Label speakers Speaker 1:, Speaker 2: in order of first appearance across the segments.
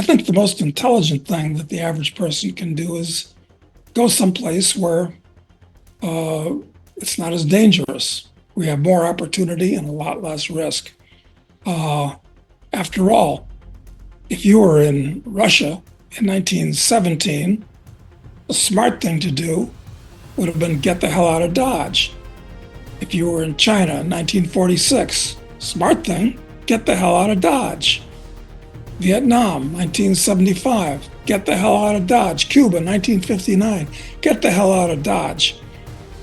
Speaker 1: I think the most intelligent thing that the average person can do is go someplace where uh, it's not as dangerous. We have more opportunity and a lot less risk. Uh, After all, if you were in Russia in 1917, the smart thing to do would have been get the hell out of Dodge. If you were in China in 1946, smart thing, get the hell out of Dodge. Vietnam, 1975, get the hell out of Dodge. Cuba, 1959, get the hell out of Dodge.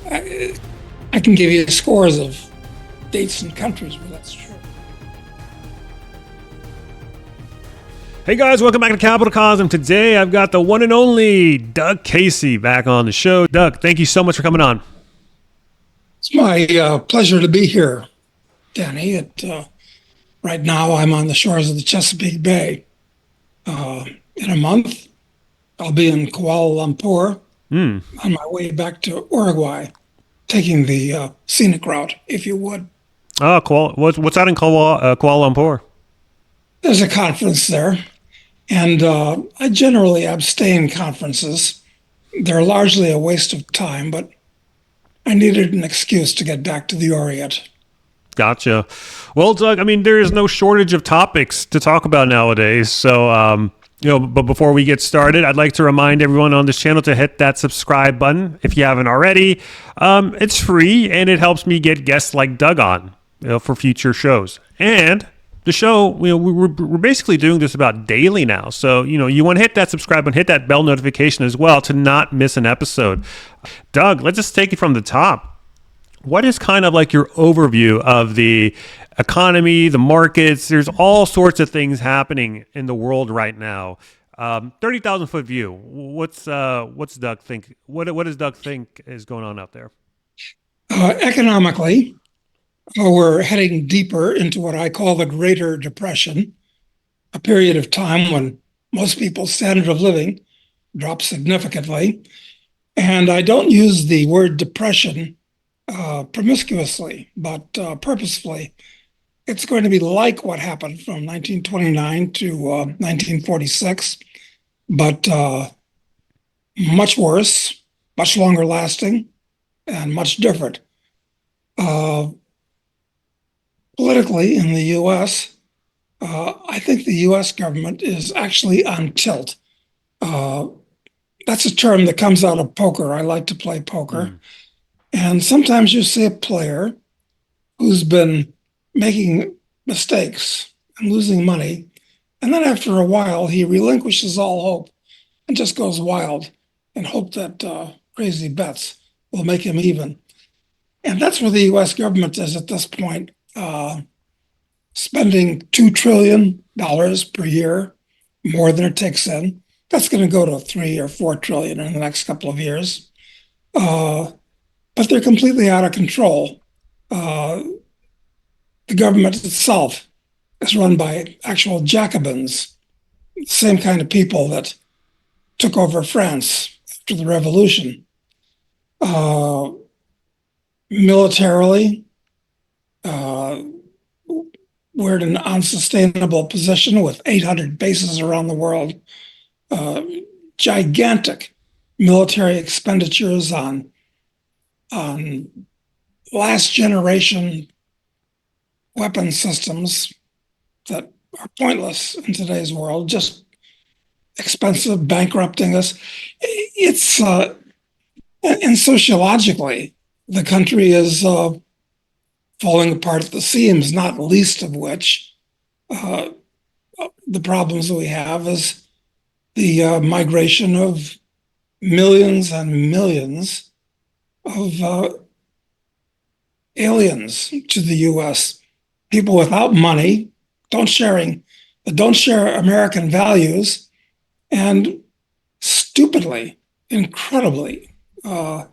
Speaker 1: I can give you scores of dates and countries where that's true.
Speaker 2: Hey guys, welcome back to Capital Cosm. Today I've got the one and only Doug Casey back on the show. Doug, thank you so much for coming on.
Speaker 1: It's my pleasure to be here, Danny. Right now, I'm on the shores of the Chesapeake Bay. In a month, I'll be in Kuala Lumpur on my way back to Uruguay, taking the scenic route, if you would.
Speaker 2: Oh, cool. What's out in Kuala Lumpur?
Speaker 1: There's a conference there, and I generally abstain conferences. They're largely a waste of time, but I needed an excuse to get back to the Orient.
Speaker 2: Gotcha. Well, Doug, I mean, there is no shortage of topics to talk about nowadays. So, but before we get started, I'd like to remind everyone on this channel to hit that subscribe button if you haven't already. It's free and it helps me get guests like Doug on, for future shows. And the show, we're basically doing this about daily now. So, you want to hit that subscribe and hit that bell notification as well to not miss an episode. Doug, let's just take it from the top. What is kind of like your overview of the economy, the markets? There's all sorts of things happening in the world right now. 30,000 foot view. What's Doug think? What does Doug think is going on out there?
Speaker 1: Economically, we're heading deeper into what I call the Greater Depression, a period of time when most people's standard of living drops significantly. And I don't use the word depression promiscuously, but purposefully. It's going to be like what happened from 1929 to 1946, but much worse, much longer lasting, and much different. Politically, in the U.S., I think the U.S. government is actually on tilt. That's a term that comes out of poker. I like to play poker. And sometimes you see a player who's been making mistakes and losing money. And then after a while, he relinquishes all hope and just goes wild and hope that crazy bets will make him even. And that's where the U.S. government is at this point, spending $2 trillion per year, more than it takes in. That's going to go to 3 or 4 trillion in the next couple of years. But they're completely out of control. The government itself is run by actual Jacobins, the same kind of people that took over France after the revolution. Militarily, we're in an unsustainable position with 800 bases around the world, gigantic military expenditures on last generation weapon systems that are pointless in today's world, just expensive, bankrupting us. It's and sociologically, the country is falling apart at the seams, not least of which the problems that we have is the migration of millions and millions of aliens to the U.S. People without money, don't share American values, and stupidly, incredibly, the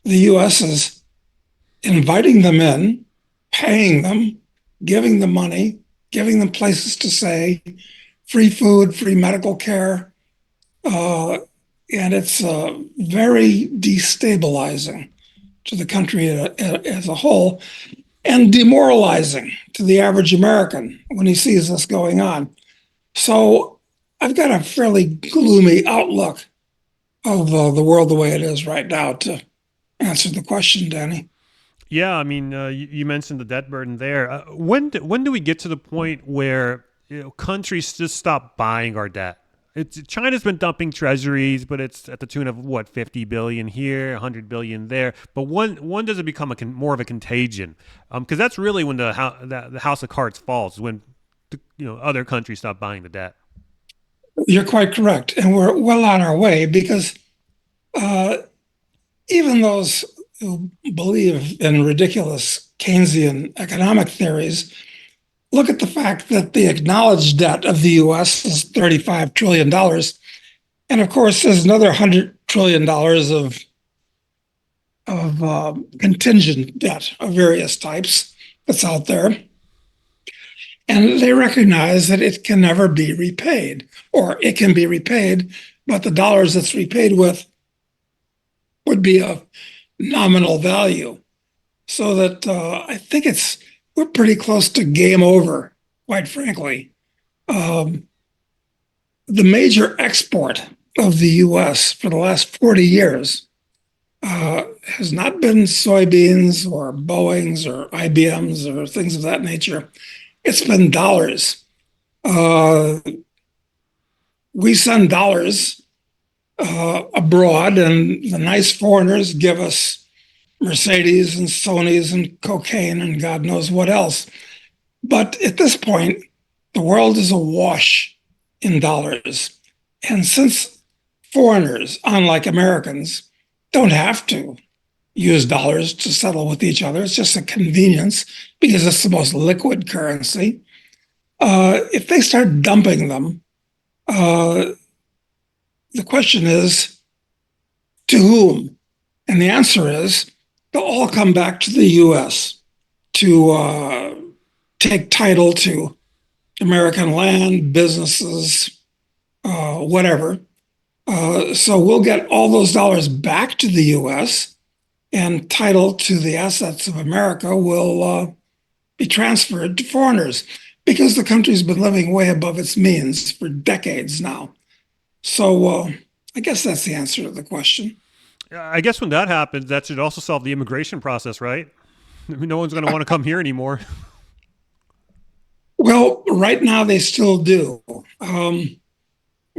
Speaker 1: U.S. is inviting them in, paying them, giving them money, giving them places to stay, free food, free medical care, and it's very destabilizing to the country as a whole, and demoralizing to the average American when he sees this going on. So I've got a fairly gloomy outlook of the world the way it is right now, to answer the question, Danny.
Speaker 2: Yeah, I mean, you mentioned the debt burden there. When do we get to the point where countries just stop buying our debt? China's been dumping treasuries, but it's at the tune of what, 50 billion here, 100 billion there. But when does it become more of a contagion? Because that's really when the house of cards falls, when other countries stop buying the debt.
Speaker 1: You're quite correct, and we're well on our way because uh, even those who believe in ridiculous Keynesian economic theories look at the fact that the acknowledged debt of the US is $35 trillion dollars. And of course, there's another $100 trillion dollars of contingent debt of various types that's out there. And they recognize that it can never be repaid, or it can be repaid, but the dollars it's repaid with would be of nominal value. So that I think we're pretty close to game over, quite frankly. Um, the major export of the US for the last 40 years has not been soybeans or Boeings or IBMs or things of that nature. It's been dollars. Uh, we send dollars abroad, and the nice foreigners give us Mercedes and Sonys and cocaine and God knows what else. But at this point, the world is awash in dollars. And since foreigners, unlike Americans, don't have to use dollars to settle with each other, it's just a convenience because it's the most liquid currency. If they start dumping them, uh, the question is to whom? And the answer is they'll all come back to the US to take title to American land, businesses, whatever. So we'll get all those dollars back to the US, and title to the assets of America will be transferred to foreigners because the country's been living way above its means for decades now. So I guess that's the answer to the question.
Speaker 2: I guess when that happens, that should also solve the immigration process, right? I mean, no one's going to want to come here anymore.
Speaker 1: Well, right now they still do,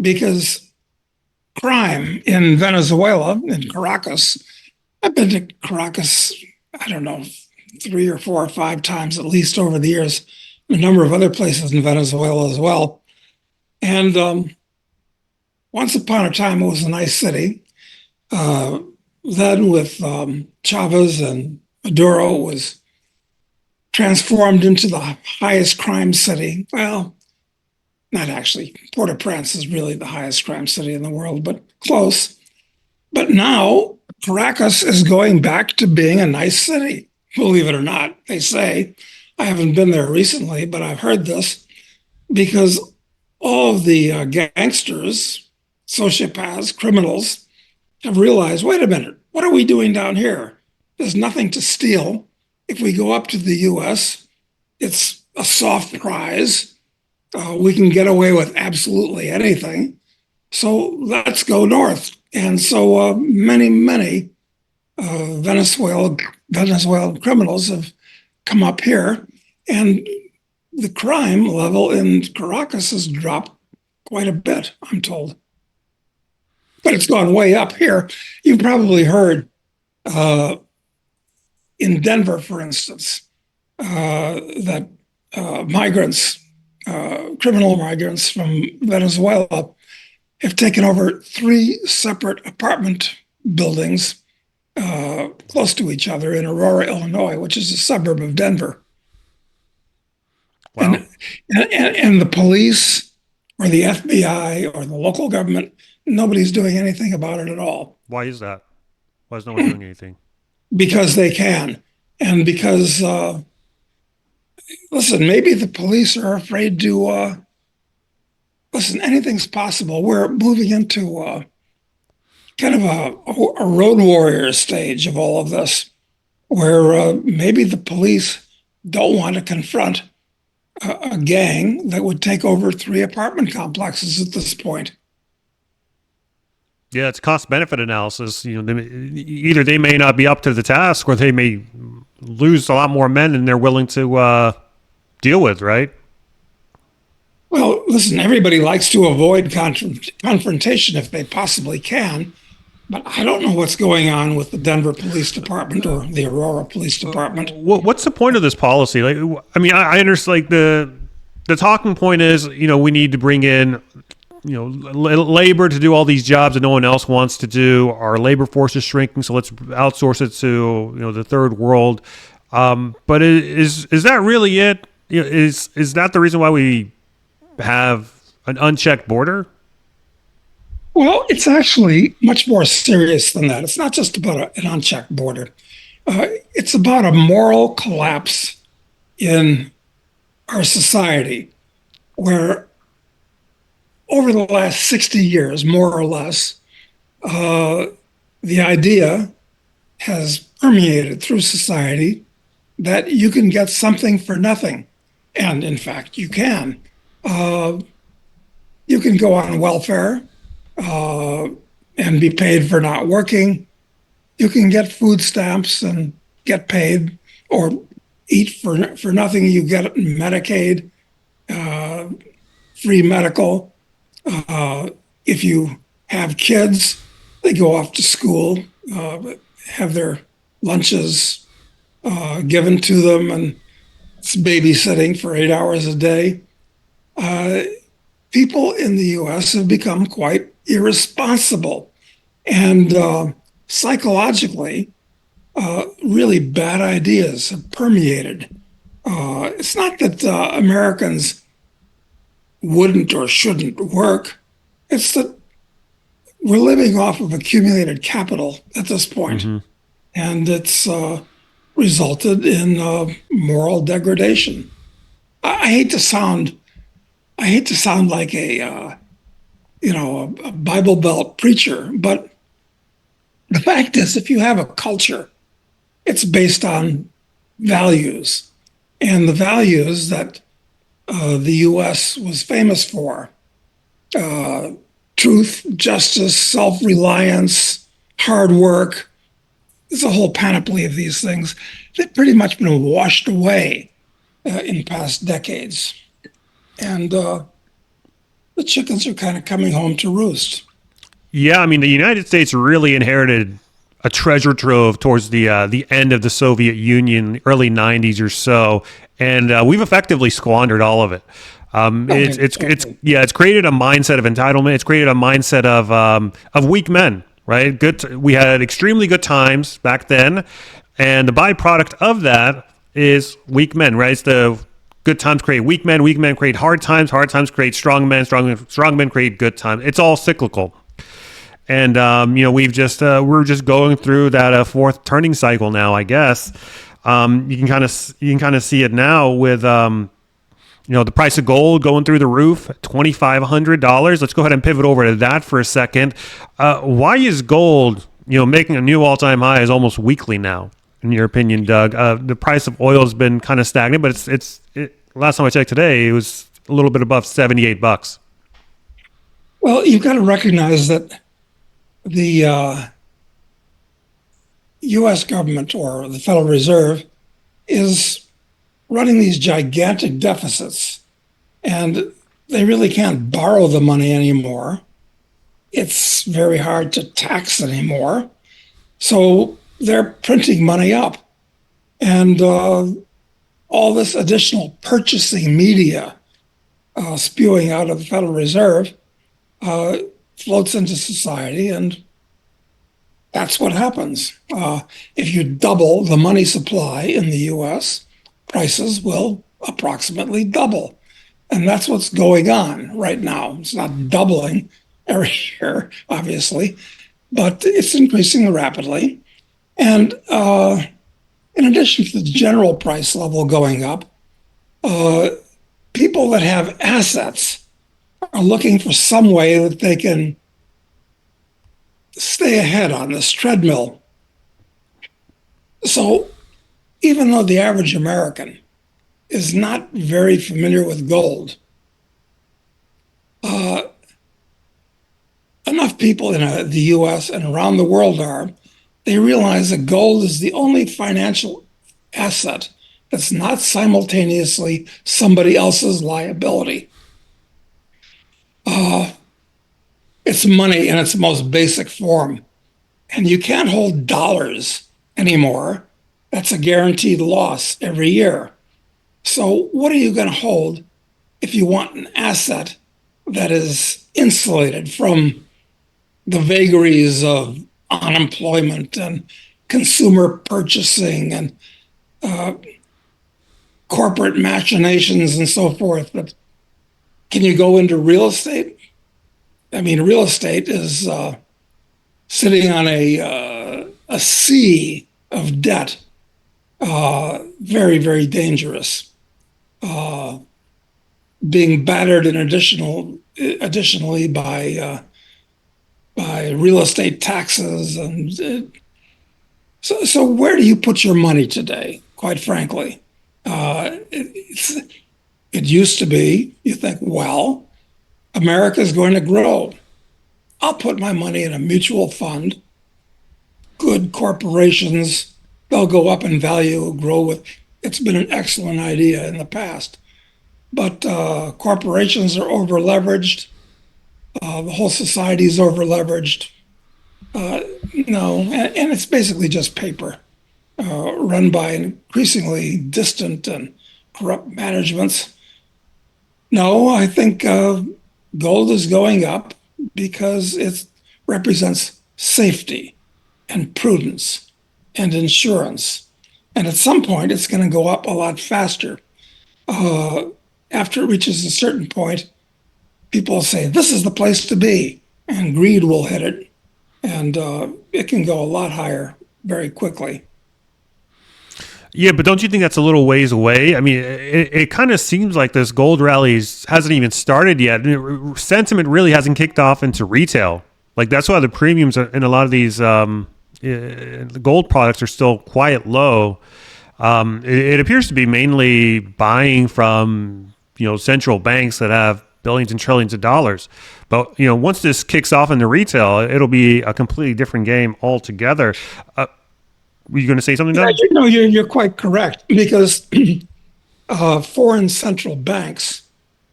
Speaker 1: because crime in Venezuela, in Caracas, I've been to Caracas, I don't know, 3 or 4 or 5 times at least over the years, a number of other places in Venezuela as well. And once upon a time, it was a nice city. Uh, then, with Chavez and Maduro, was transformed into the highest crime city. Well, not actually. Port-au-Prince is really the highest crime city in the world, but close. But now Caracas is going back to being a nice city, believe it or not, they say. I haven't been there recently, but I've heard this because all of the gangsters, sociopaths, criminals have realized, wait a minute, what are we doing down here? There's nothing to steal. If we go up to the US, it's a soft prize. We can get away with absolutely anything. So let's go north. And so many Venezuelan criminals have come up here, and the crime level in Caracas has dropped quite a bit, I'm told. But it's gone way up here. You've probably heard uh, in Denver, for instance, that migrants, criminal migrants from Venezuela, have taken over 3 separate apartment buildings close to each other in Aurora, Illinois, which is a suburb of Denver.
Speaker 2: Wow.
Speaker 1: And the police or the FBI or the local government, nobody's doing anything about it at all
Speaker 2: Why is that? Why is no one doing anything?
Speaker 1: because they can. And because, listen, maybe the police are afraid to, listen, anything's possible. We're moving into kind of a road warrior stage of all of this, where maybe the police don't want to confront a gang that would take over 3 apartment complexes at this point.
Speaker 2: Yeah, it's cost benefit analysis. Either they may not be up to the task, or they may lose a lot more men than they're willing to deal with. Right?
Speaker 1: Well, listen, everybody likes to avoid confrontation if they possibly can, but I don't know what's going on with the Denver Police Department or the Aurora Police Department.
Speaker 2: What's the point of this policy? Like, I mean, I understand. Like the talking point is, we need to bring in, labor to do all these jobs that no one else wants to do. Our labor force is shrinking, so let's outsource it to the third world. But is that really it? Is that the reason why we have an unchecked border?
Speaker 1: Well, it's actually much more serious than that. It's not just about an unchecked border. It's about a moral collapse in our society where over the last 60 years, more or less, the idea has permeated through society that you can get something for nothing. And in fact, you can. Uh, you can go on welfare uh, and be paid for not working. You can get food stamps and get paid, or eat for nothing. You get Medicaid, uh, free medical. If you have kids, they go off to school, have their lunches given to them, and it's babysitting for 8 hours a day. Uh, People in the US have become quite irresponsible and psychologically, really bad ideas have permeated. It's not that Americans wouldn't or shouldn't work, it's that we're living off of accumulated capital at this point,
Speaker 2: Mm-hmm.
Speaker 1: and it's resulted in moral degradation. I hate to sound I hate to sound like a Bible Belt preacher, but the fact is, if you have a culture, it's based on values, and the values that the U.S. was famous for: uh, truth, justice, self-reliance, hard work. There's a whole panoply of these things that pretty much been washed away in past decades, and the chickens are kind of coming home to roost.
Speaker 2: Yeah, I mean, the United States really inherited a treasure trove towards the end of the Soviet Union, early '90s or so, and we've effectively squandered all of it.
Speaker 1: Okay, totally.
Speaker 2: It's created a mindset of entitlement. It's created a mindset of weak men. Right, we had extremely good times back then, and the byproduct of that is weak men. Right, it's the good times create weak men create hard times create strong men create good times. It's all cyclical. And we're just going through that fourth turning cycle now, I guess. You can kind of see it now with the price of gold going through the roof, $2,500. Let's go ahead and pivot over to that for a second. Why is gold making a new all-time high is almost weekly now, in your opinion, Doug? The price of oil has been kind of stagnant, but last time I checked today, it was a little bit above $78.
Speaker 1: Well, you've got to recognize that the U.S. government or the Federal Reserve is running these gigantic deficits, and they really can't borrow the money anymore. It's very hard to tax anymore. So they're printing money up. And all this additional purchasing media spewing out of the Federal Reserve uh, floats into society, and that's what happens. If you double the money supply in the US, prices will approximately double. And that's what's going on right now. It's not doubling every year, obviously, but it's increasing rapidly. And in addition to the general price level going up, uh, people that have assets are looking for some way that they can stay ahead on this treadmill. So even though the average American is not very familiar with gold. Uh, Enough people in the US and around the world are, they realize that gold is the only financial asset that's not simultaneously somebody else's liability. Uh, it's money in its most basic form. And you can't hold dollars anymore. That's a guaranteed loss every year. So, what are you going to hold if you want an asset that is insulated from the vagaries of unemployment and consumer purchasing and uh, corporate machinations and so forth? But can you go into real estate? I mean, real estate is sitting on a sea of debt, very, very dangerous. Being battered in additionally by real estate taxes, and so where do you put your money today? Quite frankly, it used to be you think, well, America is going to grow. I'll put my money in a mutual fund. Good corporations, they'll go up in value, grow with. It's been an excellent idea in the past, but corporations are over leveraged. The whole society is over leveraged. Uh, no, and it's basically just paper run by increasingly distant and corrupt managements. No, I think gold is going up because it represents safety and prudence and insurance. And at some point, it's going to go up a lot faster. Uh, After it reaches a certain point, people will say, this is the place to be. And greed will hit it. And it can go a lot higher very quickly.
Speaker 2: Yeah, but don't you think that's a little ways away? I mean, it kind of seems like this gold rally hasn't even started yet. Sentiment really hasn't kicked off into retail. Like that's why the premiums in a lot of these gold products are still quite low. It appears to be mainly buying from central banks that have billions and trillions of dollars. But once this kicks off into retail, it'll be a completely different game altogether. Were you going to say something,
Speaker 1: Yeah,
Speaker 2: Doug?
Speaker 1: you're quite correct because foreign central banks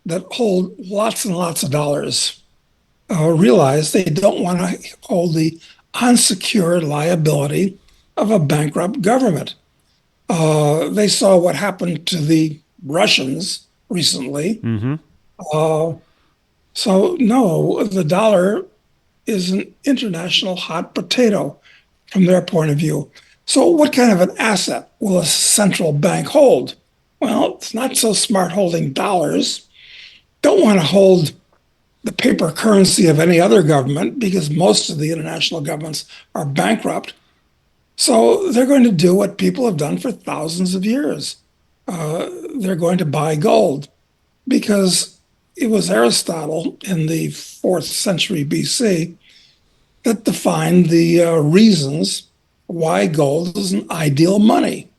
Speaker 1: that hold lots and lots of dollars realize they don't want to hold the unsecured liability of a bankrupt government. They saw what happened to the Russians recently.
Speaker 2: Mm-hmm.
Speaker 1: Uh, so, no, the dollar is an international hot potato from their point of view. So, what kind of an asset will a central bank hold? Well, it's not so smart holding dollars. Don't want to hold the paper currency of any other government because most of the international governments are bankrupt. So they're going to do what people have done for thousands of years. They're going to buy gold because it was Aristotle in the 4th century BC that defined the reasons why gold is an ideal money.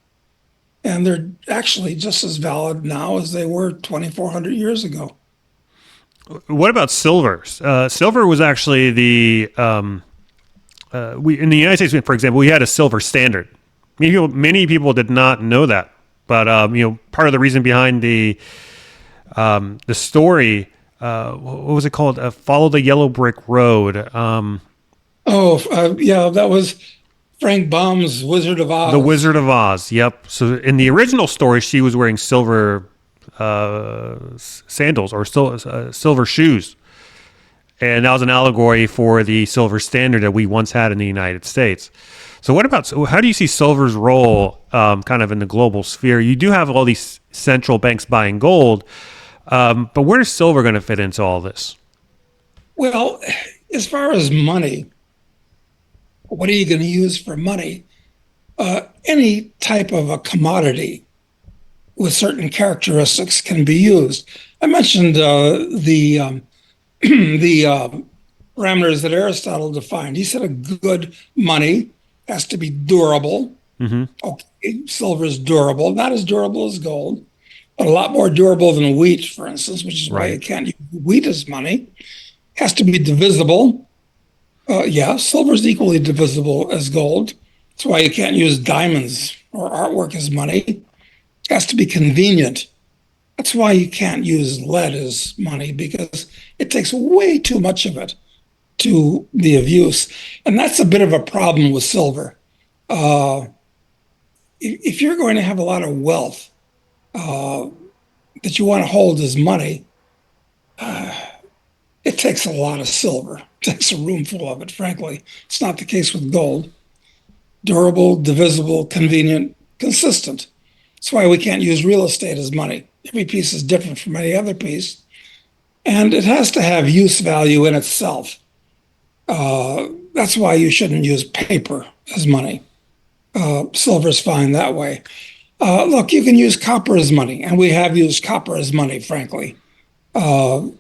Speaker 1: And they're actually just as valid now as they were 2,400 years ago.
Speaker 2: What about silver? Silver was actually we in the United States, for example, we had a silver standard. Many people did not know that, but part of the reason behind the story, what was it called? Follow the Yellow Brick Road.
Speaker 1: Yeah, that was Frank Baum's Wizard of
Speaker 2: The
Speaker 1: Oz.
Speaker 2: Wizard of Oz. Yep. So in the original story, she was wearing silver sandals or silver shoes, and that was an allegory for the silver standard that we once had in the United States. So how do you see silver's role kind of in the global sphere? You do have all these central banks buying gold, but where is silver going to fit into all this?
Speaker 1: Well, as far as money, what are you going to use for money? Any type of a commodity with certain characteristics can be used. I mentioned the parameters that Aristotle defined. He said a good money has to be durable.
Speaker 2: Mm-hmm.
Speaker 1: Okay, silver is durable, not as durable as gold. but a lot more durable than wheat, for instance, which is why you
Speaker 2: Right.
Speaker 1: can't use wheat as money. Has to be divisible. Yeah, silver is equally divisible as gold. That's why you can't use diamonds or artwork as money. It has to be convenient. That's why you can't use lead as money because it takes way too much of it to be of use. And that's a bit of a problem with silver. Uh, if you're going to have a lot of wealth uh, that you want to hold as money, it takes a lot of silver. It takes a room full of it, frankly. It's not the case with gold. Durable, divisible, convenient, consistent. That's why we can't use real estate as money. Every piece is different from any other piece. And it has to have use value in itself. That's why you shouldn't use paper as money. Silver's fine that way. Look, you can use copper as money, and we have used copper as money, frankly, from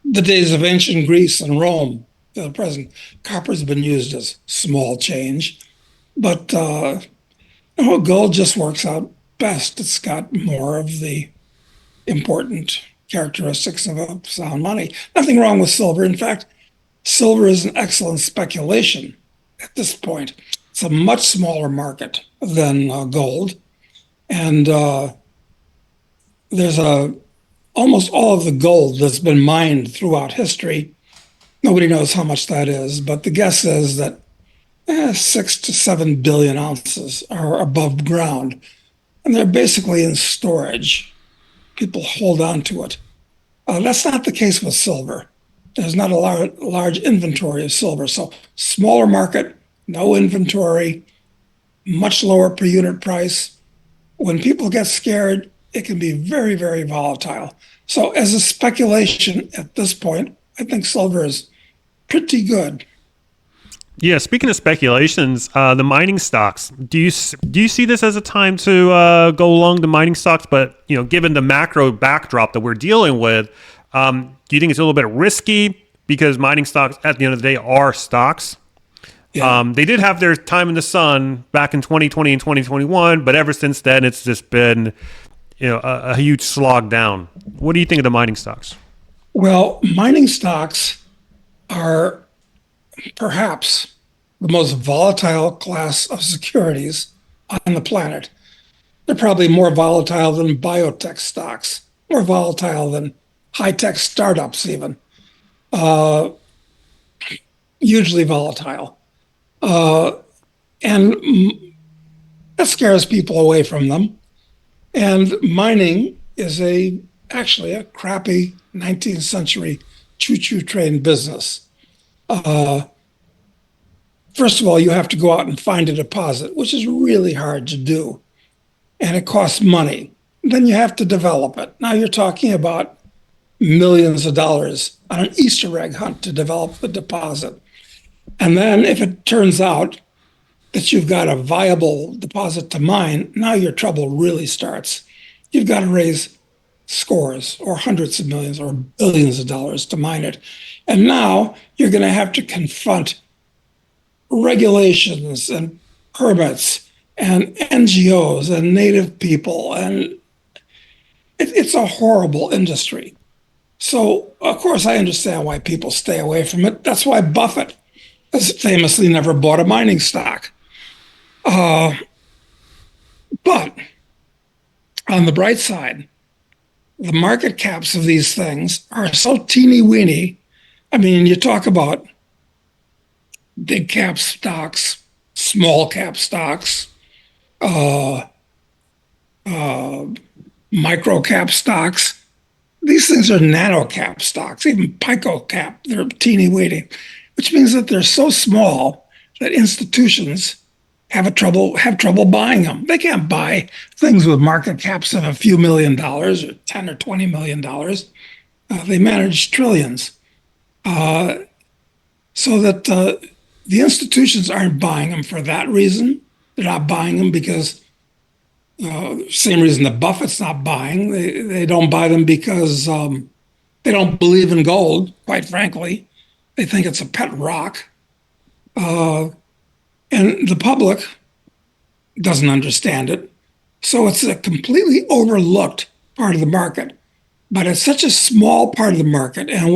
Speaker 1: the days of ancient Greece and Rome to the present. Copper's been used as small change, but gold just works out best. It's got more of the important characteristics of a sound money. Nothing wrong with silver. In fact, silver is an excellent speculation at this point. It's a much smaller market than gold, and there's a almost all of the gold that's been mined throughout history. Nobody knows how much that is, but the guess is that 6 to 7 billion ounces are above ground, and they're basically in storage. People hold on to it. That's not the case with silver. There's not a large inventory of silver. So smaller market, no inventory, much lower per unit price. When people get scared, it can be very, very volatile. So as a speculation at this point, I think silver is pretty good.
Speaker 2: Yeah, speaking of speculations, the mining stocks. Do you see this as a time to go along the mining stocks? But given the macro backdrop that we're dealing with, do you think it's a little bit risky because mining stocks, at the end of the day, are stocks?
Speaker 1: Yeah.
Speaker 2: They did have their time in the sun back in 2020 and 2021, but ever since then, it's just been a huge slog down. What do you think of the mining stocks?
Speaker 1: Well, mining stocks are perhaps the most volatile class of securities on the planet. They're probably more volatile than biotech stocks, more volatile than high tech startups, even. Uh, Hugely volatile. And that scares people away from them. And mining is actually a crappy 19th century choo-choo train business. Uh, First of all, you have to go out and find a deposit, which is really hard to do, and it costs money. Then you have to develop it. Now you're talking about millions of dollars on an Easter egg hunt to develop the deposit. And then if it turns out that you've got a viable deposit to mine, now your trouble really starts. You've got to raise scores or hundreds of millions or billions of dollars to mine it. And now you're going to have to confront regulations and permits and NGOs and native people. And it's a horrible industry. So, of course, I understand why people stay away from it. That's why Buffett has famously never bought a mining stock. But on the bright side, the market caps of these things are so teeny weeny. I mean, you talk about big cap stocks, small cap stocks, uh, uh, micro cap stocks. These things are nano cap stocks, even pico cap. They're teeny weeny, which means that they're so small that institutions have trouble buying them. They can't buy things with market caps of a few $1,000,000 or 10 or $20 million. They manage trillions, so that the institutions aren't buying them for that reason. They're not buying them because same reason that Buffett's not buying. They don't buy them because they don't believe in gold. Quite frankly, they think it's a pet rock. And the public doesn't understand it. So it's a completely overlooked part of the market, but it's such a small part of the market. And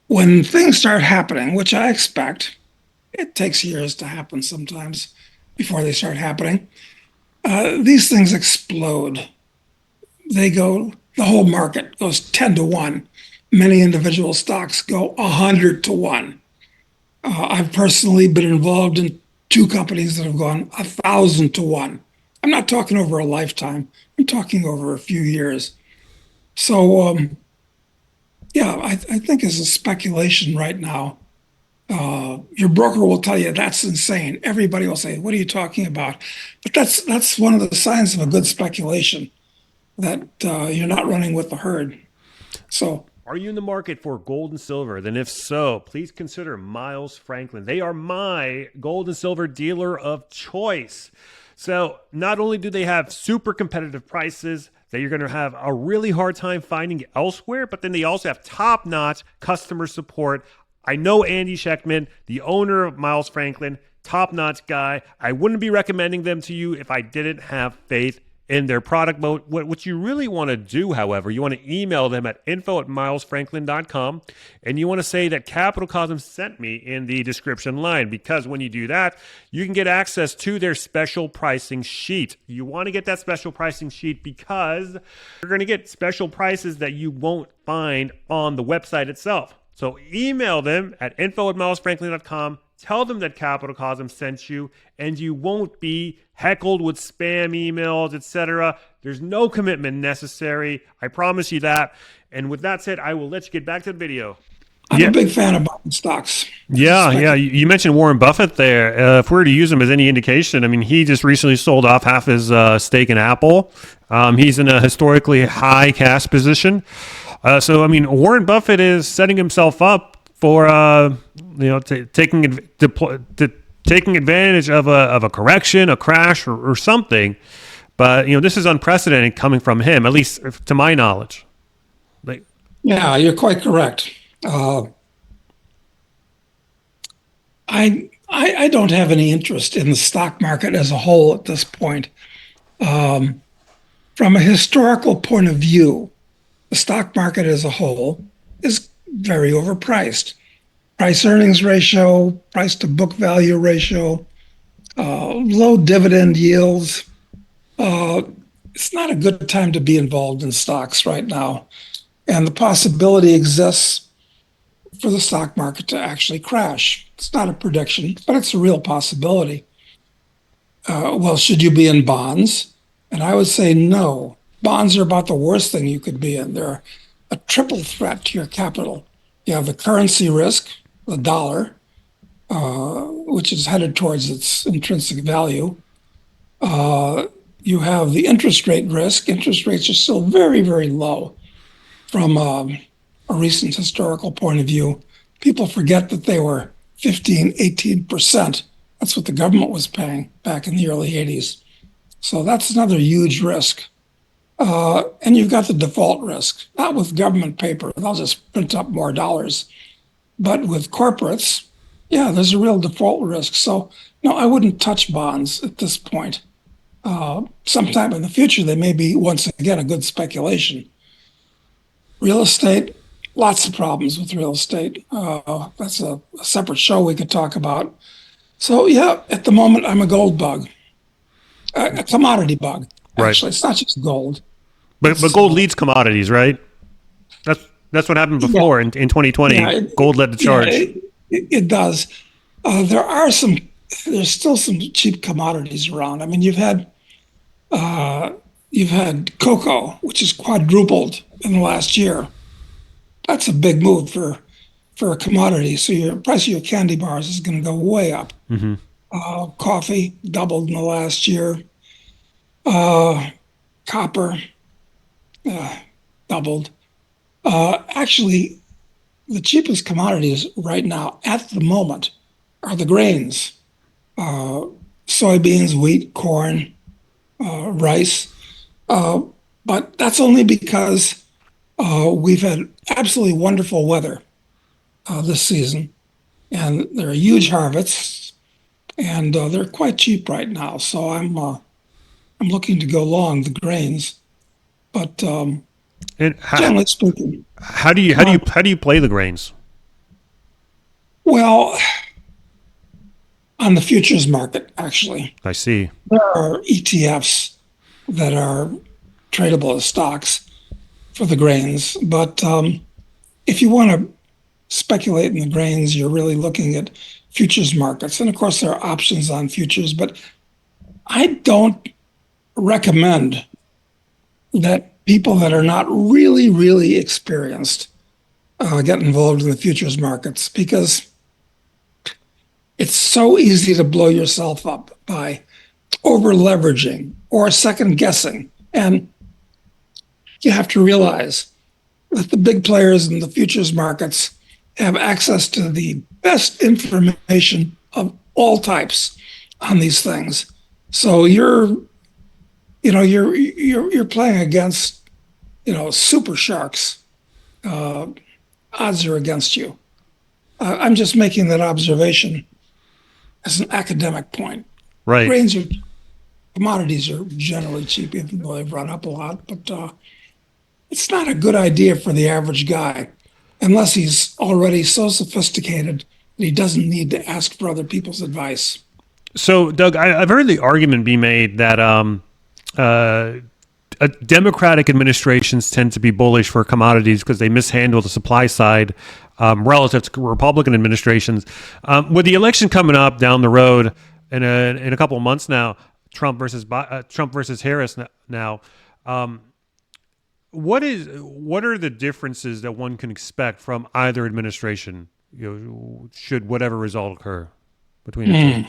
Speaker 1: when things start happening, which I expect, it takes years to happen sometimes before they start happening. These things explode. The whole market goes 10 to 1. Many individual stocks go 100 to 1. I've personally been involved in two companies that have gone 1,000 to 1. I'm not talking over a lifetime, I'm talking over a few years. So, yeah, I think as a speculation right now, your broker will tell you that's insane. Everybody will say, "What are you talking about?" But that's one of the signs of a good speculation that you're not running with the herd. So
Speaker 2: Are you in the market for gold and silver? Then, if so, please consider Miles Franklin. They are my gold and silver dealer of choice. So, not only do they have super competitive prices that you're going to have a really hard time finding elsewhere, but then they also have top notch customer support. I know Andy Schechtman, the owner of Miles Franklin, top notch guy. I wouldn't be recommending them to you if I didn't have faith in their product. But what you really want to do, however, you want to email them at info@milesfranklin.com, and you want to say that Capital Cosm sent me in the description line, because when you do that, you can get access to their special pricing sheet. You want to get that special pricing sheet because you're going to get special prices that you won't find on the website itself. So email them at info@milesfranklin.com. Tell them that Capital Cosm sent you, and you won't be heckled with spam emails, etc. There's no commitment necessary. I promise you that. And with that said, I will let you get back to the video.
Speaker 1: I'm a big fan of buying stocks.
Speaker 2: Yeah. You mentioned Warren Buffett there. If we were to use him as any indication, I mean, he just recently sold off half his stake in Apple. He's in a historically high cash position. So, I mean, Warren Buffett is setting himself up for, taking advantage of a correction, a crash, or something. But, this is unprecedented coming from him, at least to my knowledge.
Speaker 1: Yeah, you're quite correct. I don't have any interest in the stock market as a whole at this point. From a historical point of view, the stock market as a whole is very overpriced. Price earnings ratio, price to book value ratio, low dividend yields. It's not a good time to be involved in stocks right now. And the possibility exists for the stock market to actually crash. It's not a prediction, but it's a real possibility. Well, should you be in bonds? And I would say no. Bonds are about the worst thing you could be in. They're a triple threat to your capital. You have the currency risk, the dollar, which is headed towards its intrinsic value. You have the interest rate risk. Interest rates are still very, very low from a recent historical point of view. People forget that they were 15, 18%. That's what the government was paying back in the early 80s. So that's another huge risk. And you've got the default risk, not with government paper. They'll just print up more dollars. But with corporates, yeah, there's a real default risk. So, no, I wouldn't touch bonds at this point. Sometime in the future, they may be, once again, a good speculation. Real estate, lots of problems with real estate. That's a separate show we could talk about. So, yeah, at the moment, I'm a gold bug, a commodity bug. Actually, It's not just gold.
Speaker 2: But gold leads commodities, right? That's what happened before in 2020. Yeah, gold led the charge.
Speaker 1: It does. There's still some cheap commodities around. I mean, you've had cocoa, which has quadrupled in the last year. That's a big move for a commodity. So your price of your candy bars is going to go way up.
Speaker 2: Mm-hmm.
Speaker 1: Coffee doubled in the last year. Copper doubled. Actually, the cheapest commodities right now at the moment are the grains, soybeans, wheat, corn, rice. But that's only because we've had absolutely wonderful weather this season, and there are huge harvests, and they're quite cheap right now. So I'm looking to go long the grains, but
Speaker 2: And
Speaker 1: generally speaking,
Speaker 2: how do you
Speaker 1: um,
Speaker 2: play the grains?
Speaker 1: well, on the futures market, actually,
Speaker 2: I see.
Speaker 1: there are ETFs that are tradable as stocks for the grains. But if you want to speculate in the grains, you're really looking at futures markets. And of course, there are options on futures, but I don't recommend that people that are not really, really experienced get involved in the futures markets because it's so easy to blow yourself up by over leveraging or second guessing. And you have to realize that the big players in the futures markets have access to the best information of all types on these things. So you're playing against super sharks. Uh, Odds are against you. I'm just making that observation as an academic point.
Speaker 2: Right.
Speaker 1: Grains are Commodities are generally cheap, even though they've run up a lot. But it's not a good idea for the average guy unless he's already so sophisticated that he doesn't need to ask for other people's advice.
Speaker 2: So, Doug, I've heard the argument be made that uh, Democratic administrations tend to be bullish for commodities because they mishandle the supply side relative to Republican administrations. With the election coming up down the road in a couple of months now, Trump versus Harris now. Um, what are the differences that one can expect from either administration? Should whatever result occur between the two.
Speaker 1: Hmm.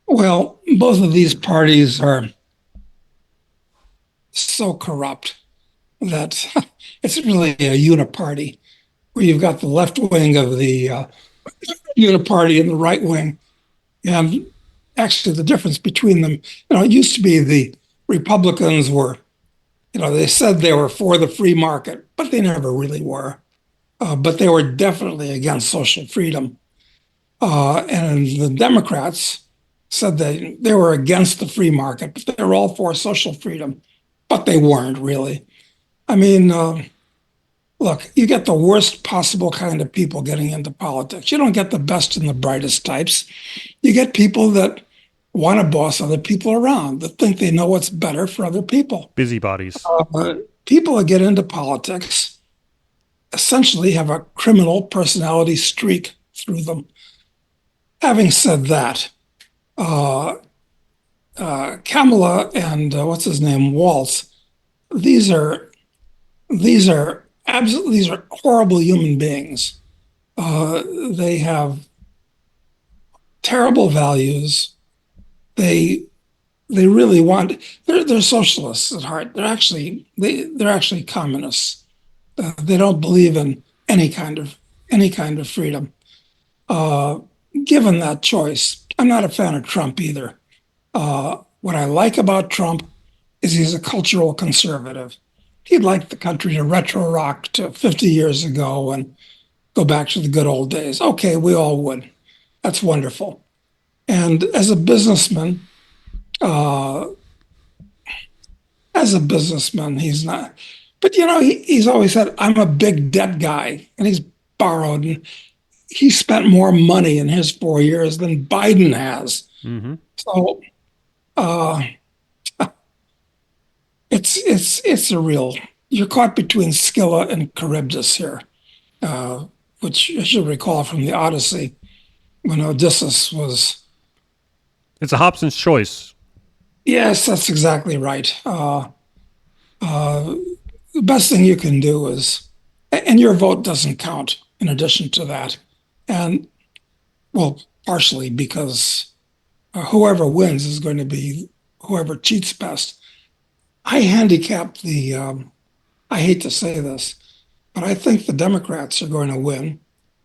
Speaker 1: Well, both of these parties are so corrupt that it's really a uniparty where you've got the left wing of the uniparty and the right wing. And actually, the difference between them, it used to be the Republicans were, they said they were for the free market, but they never really were. But they were definitely against social freedom. And the Democrats said they were against the free market, but they were all for social freedom, but they weren't really. I mean, look, you get the worst possible kind of people getting into politics. You don't get the best and the brightest types. You get people that want to boss other people around, that think they know what's better for other people.
Speaker 2: Busybodies.
Speaker 1: People that get into politics essentially have a criminal personality streak through them. Having said that, uh, Kamala and what's his name, Waltz, these are these are horrible human beings. They have terrible values. They they really want they're socialists at heart. They're actually communists. They don't believe in any kind of freedom. Uh, Given that choice, I'm not a fan of Trump either. What I like about Trump is he's a cultural conservative. He'd like the country to retro rock to 50 years ago and go back to the good old days. Okay, we all would. That's wonderful. And uh, as a businessman, he's not. But he's always said, "I'm a big debt guy," and he's borrowed. And he spent more money in his 4 years than Biden has.
Speaker 2: Mm-hmm.
Speaker 1: So uh, it's a real. You're caught between Scylla and Charybdis here, uh, which I should recall from the Odyssey when Odysseus was.
Speaker 2: It's a Hobson's choice.
Speaker 1: Yes, that's exactly right. Uh, the best thing you can do is, and your vote doesn't count in addition to that. And well, partially because whoever wins is going to be whoever cheats best. I handicap I hate to say this, but I think the Democrats are going to win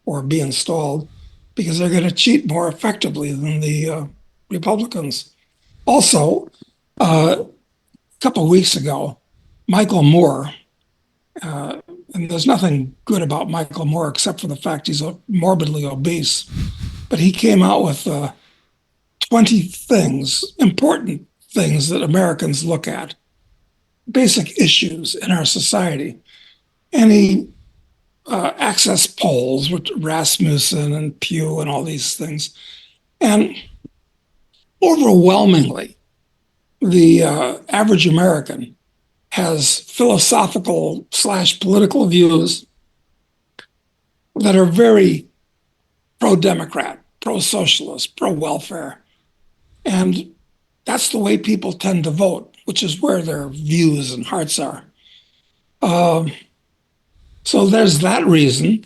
Speaker 1: or be installed because they're going to cheat more effectively than the Republicans. Also, a couple of weeks ago, Michael Moore, and there's nothing good about Michael Moore except for the fact he's morbidly obese, but he came out with 20 things, important things that Americans look at, basic issues in our society. And he access polls with Rasmussen and Pew and all these things. And overwhelmingly, the average American has philosophical slash political views that are very pro Democrat, pro socialist, pro welfare. And that's the way people tend to vote, which is where their views and hearts are. Um, so there's that reason.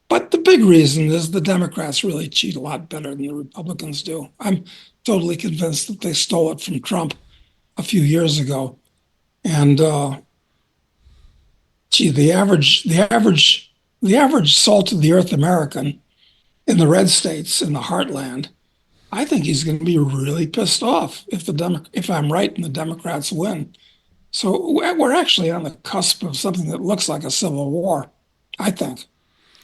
Speaker 1: But the big reason is the Democrats really cheat a lot better than the Republicans do. I'm totally convinced that they stole it from Trump a few years ago. And gee, the average salt of the earth American in the red states in the heartland, I think he's going to be really pissed off if I'm right and the Democrats win. So we're actually on the cusp of something that looks like a civil war. I think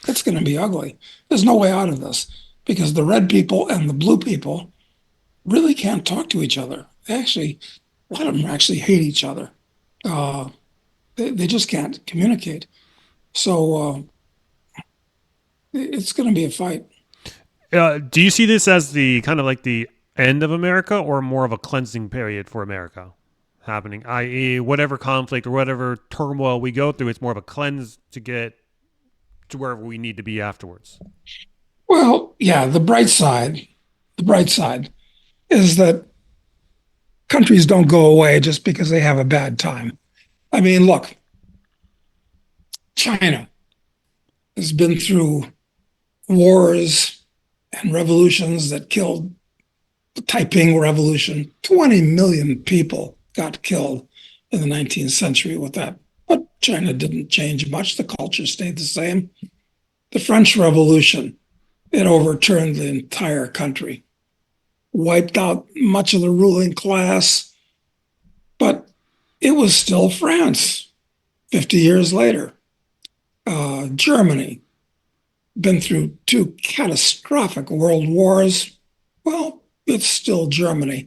Speaker 1: it's going to be ugly. There's no way out of this because the red people and the blue people really can't talk to each other. A lot of them actually hate each other. Uh, they just can't communicate. So it's going to be a fight.
Speaker 2: Do you see this as the kind of like the end of America or more of a cleansing period for America happening? I.e., whatever conflict or whatever turmoil we go through, it's more of a cleanse to get to wherever we need to be afterwards.
Speaker 1: Well, yeah, the bright side is that countries don't go away just because they have a bad time. I mean, look, China has been through wars and revolutions that killed the Taiping Revolution. 20 million people got killed in the 19th century with that. But China didn't change much. The culture stayed the same. The French Revolution, it overturned the entire country, wiped out much of the ruling class, but it was still France 50 years later. Germany, been through two catastrophic world wars. Well, it's still Germany.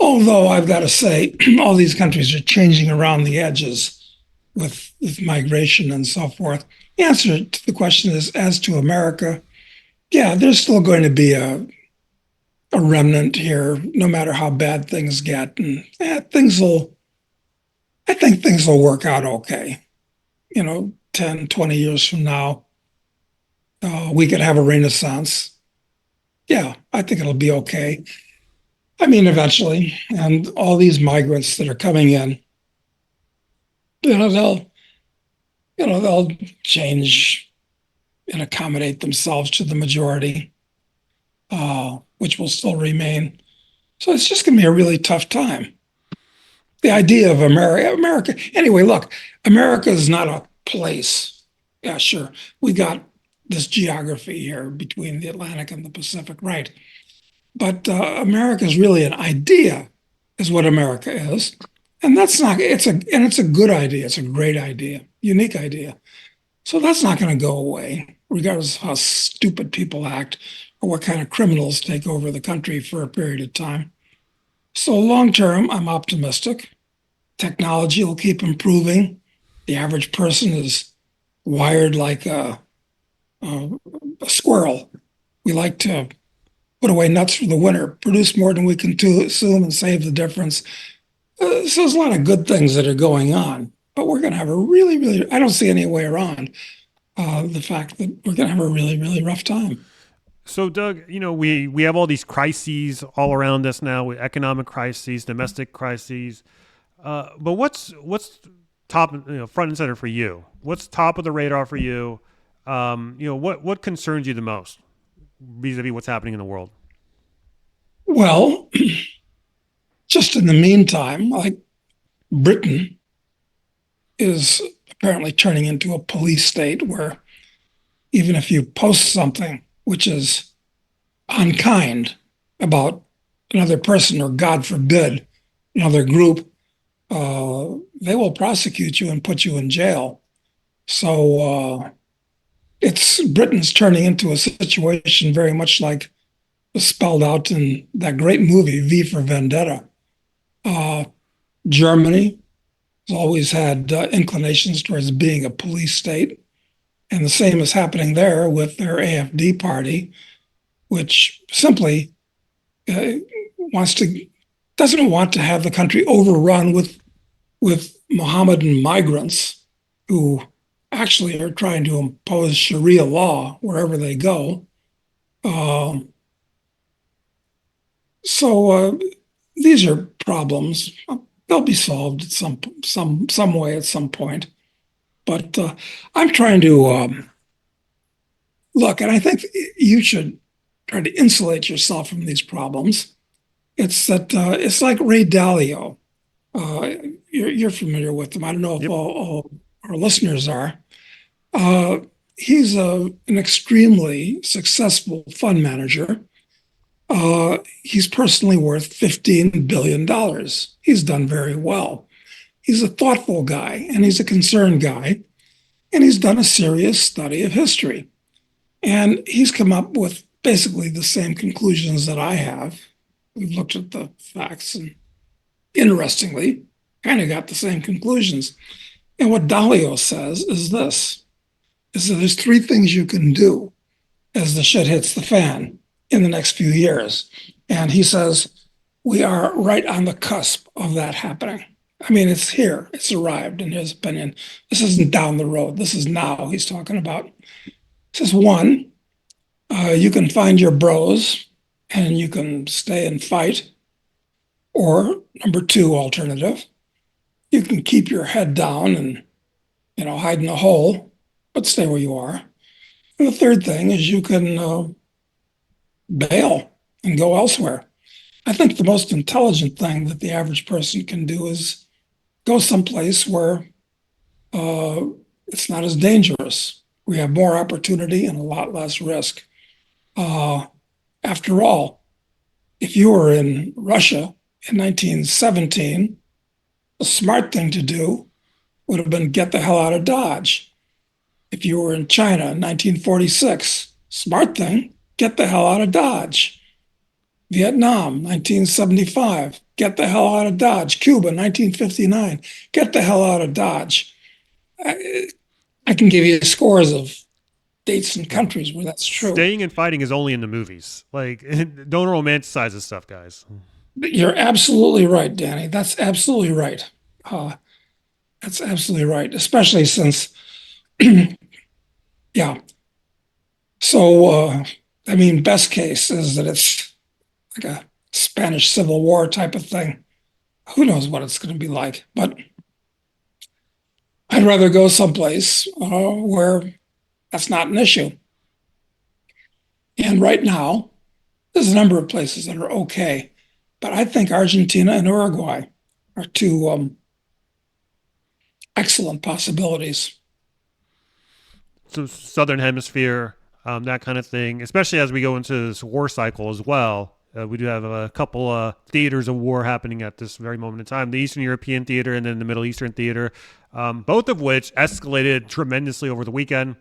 Speaker 1: Although I've got to say, all these countries are changing around the edges with migration and so forth. The answer to the question is, as to America, yeah, there's still going to be a remnant here, no matter how bad things get. And I think things will work out okay. 10, 20 years from now, we could have a renaissance. Yeah, I think it'll be okay. I mean, eventually, and all these migrants that are coming in, you know, they'll, they'll change and accommodate themselves to the majority, which will still remain. So it's just going to be a really tough time. The idea of America. Anyway, look, America is not a place. Yeah, sure, we got this geography here between the Atlantic and the Pacific, right? But America is really an idea, is what America is, and that's not. It's a good idea. It's a great idea, unique idea. So that's not going to go away, regardless of how stupid people act or what kind of criminals take over the country for a period of time. So long term, I'm optimistic. Technology will keep improving. The average person is wired like a squirrel. We like to put away nuts for the winter, produce more than we can consume, and save the difference. So there's a lot of good things that are going on, but we're going to have a really, really, I don't see any way around the fact that we're going to have a really, really rough time.
Speaker 2: So, Doug, we have all these crises all around us now, with economic crises, domestic crises. But what's top, front and center for you? What's top of the radar for you? What concerns you the most vis-a-vis what's happening in the world?
Speaker 1: Well, just in the meantime, like Britain is apparently turning into a police state where even if you post something which is unkind about another person or, God forbid, another group, they will prosecute you and put you in jail. So it's Britain's turning into a situation very much like was spelled out in that great movie V for Vendetta. Uh, Germany has always had inclinations towards being a police state. And the same is happening there with their AFD party, which simply uh, wants to doesn't want to have the country overrun with Mohammedan migrants who actually are trying to impose Sharia law wherever they go. Um, so these are problems. They'll be solved at some way at some point. But I'm trying to look, and I think you should try to insulate yourself from these problems. It's like Ray Dalio. Uh, you're familiar with him. I don't know if
Speaker 2: Yep.
Speaker 1: all our listeners are. Uh, he's an extremely successful fund manager. He's personally worth $15 billion. He's done very well. He's a thoughtful guy and he's a concerned guy, and he's done a serious study of history. And he's come up with basically the same conclusions that I have. We've looked at the facts and interestingly, kind of got the same conclusions. And what Dalio says is this is that there's three things you can do as the shit hits the fan in the next few years. And he says, we are right on the cusp of that happening. I mean, it's here, it's arrived, in his opinion. This isn't down the road. This is now he's talking about. He says, one, you can find your bros and you can stay and fight. Or number two alternative, you can keep your head down and, hide in a hole, but stay where you are. And the third thing is you can bail and go elsewhere. I think the most intelligent thing that the average person can do is go someplace where uh, it's not as dangerous. We have more opportunity and a lot less risk. Uh, After all, if you were in Russia in 1917, the smart thing to do would have been get the hell out of Dodge. If you were in China in 1946, smart thing, get the hell out of Dodge. Vietnam, 1975, get the hell out of Dodge. Cuba, 1959, get the hell out of Dodge. I can give you scores of dates and countries where that's true.
Speaker 2: Staying and fighting is only in the movies. Like, don't romanticize this stuff, guys.
Speaker 1: You're absolutely right, Danny. That's absolutely right. Uh, that's absolutely right, especially since, yeah. So, I mean, best case is that it's like a Spanish Civil War type of thing. Who knows what it's going to be like? But I'd rather go someplace where that's not an issue. And right now, there's a number of places that are okay, but I think Argentina and Uruguay are two excellent possibilities.
Speaker 2: So Southern Hemisphere, that kind of thing, especially as we go into this war cycle as well. We do have a couple theaters of war happening at this very moment in time. The Eastern European theater and then the Middle Eastern theater, both of which escalated tremendously over the weekend.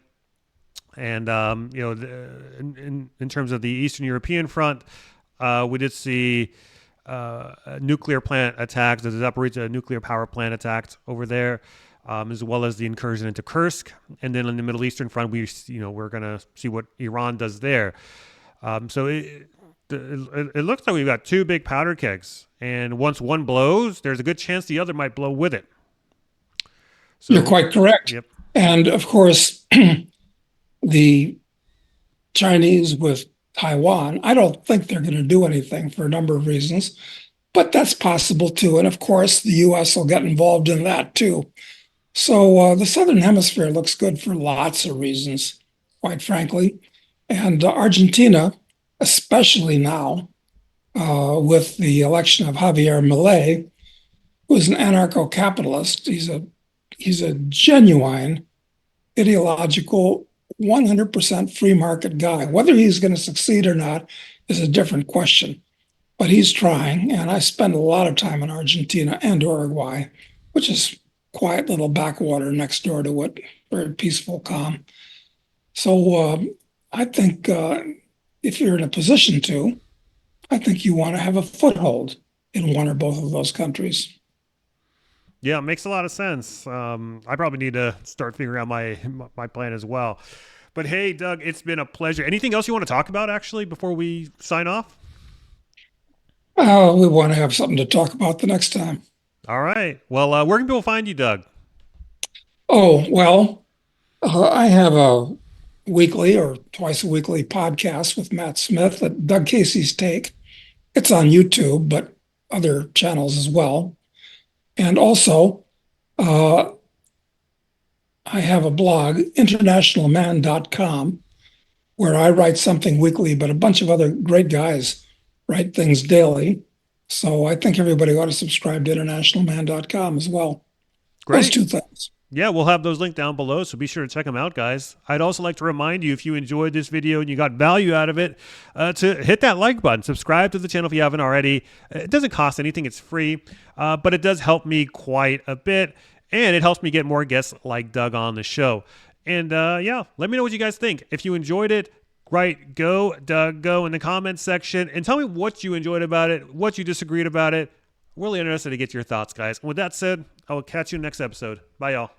Speaker 2: And, in terms of the Eastern European front, we did see a nuclear plant attacked, the Zaporizhzhia nuclear power plant attacked over there, as well as the incursion into Kursk. And then on the Middle Eastern front, we're going to see what Iran does there. So it looks like we've got two big powder kegs. And once one blows, there's a good chance the other might blow with it. So,
Speaker 1: You're quite correct.
Speaker 2: Yep.
Speaker 1: And of course, the Chinese with Taiwan, I don't think they're going to do anything for a number of reasons, but that's possible too. And of course, the US will get involved in that too. So the Southern Hemisphere looks good for lots of reasons, quite frankly. And Argentina, especially now, with the election of Javier Milei, who's an anarcho-capitalist. He's a genuine ideological 100% free market guy. Whether he's going to succeed or not is a different question, but he's trying. And I spend a lot of time in Argentina and Uruguay, which is quiet little backwater next door to it, very peaceful, calm. So I think if you're in a position to, I think you want to have a foothold in one or both of those countries.
Speaker 2: Yeah, it makes a lot of sense. I probably need to start figuring out my plan as well. But hey, Doug, it's been a pleasure. Anything else you want to talk about actually before we sign off?
Speaker 1: We want to have something to talk about the next time.
Speaker 2: All right. Well, where can people find you, Doug?
Speaker 1: Oh, well, I have a weekly or twice a weekly podcast with Matt Smith at Doug Casey's Take. It's on YouTube, but other channels as well. And also, uh, I have a blog, internationalman.com, where I write something weekly, but a bunch of other great guys write things daily. So I think everybody ought to subscribe to internationalman.com as well. Those
Speaker 2: Great.
Speaker 1: two things.
Speaker 2: Yeah, we'll have those linked down below, so be sure to check them out, guys. I'd also like to remind you, if you enjoyed this video and you got value out of it, to hit that like button. Subscribe to the channel if you haven't already. It doesn't cost anything. It's free, but it does help me quite a bit, and it helps me get more guests like Doug on the show. And yeah, let me know what you guys think. If you enjoyed it, right, go, Doug, go in the comments section and tell me what you enjoyed about it, what you disagreed about it. Really interested to get your thoughts, guys. And with that said, I will catch you next episode. Bye, y'all.